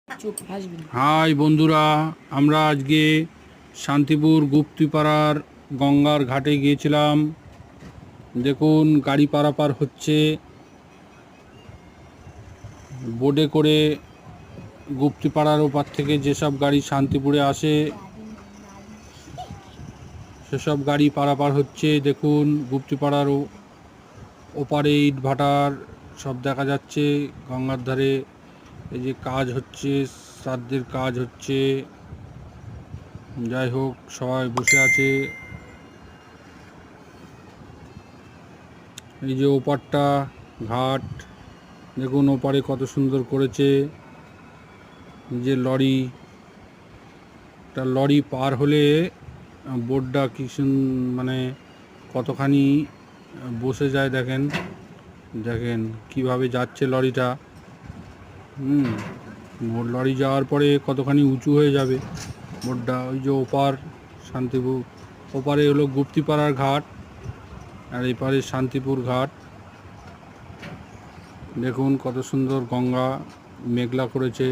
High বন্ধুরা, আমরা আজকে শান্তিপুর গুপ্তিপাড়ার গঙ্গার ঘাটে গিয়েছিলাম। দেখুন গাড়ি পারাপার হচ্ছে বোটে করে। গুপ্তিপাড়ার ওপার থেকে যেসব গাড়ি শান্তিপুরে আসে সেসব গাড়ি পারাপার হচ্ছে। দেখুন গুপ্তিপাড়ার ওপারে ইট ভাটার সব দেখা যাচ্ছে। গঙ্গার ধারে এই যে কাজ হচ্ছে, শ্রাদ্ধের কাজ হচ্ছে। যাই হোক, সবাই বসে আছে। এই যে ওপারটা ঘাট, দেখুন ওপারে কত সুন্দর করেছে। যে লরি পার হলে বোটটা কি মানে কতখানি বসে যায়। দেখেন দেখেন কিভাবে যাচ্ছে লরিটা। লরি যাওয়ার পরে কতখানি উঁচু হয়ে যাবে বোটটা। ওই যে ওপার শান্তিপুর, ওপারে হলো গুপ্তিপাড়ার ঘাট আর এপারে শান্তিপুর ঘাট। দেখুন কত সুন্দর গঙ্গা মেঘলা করেছে।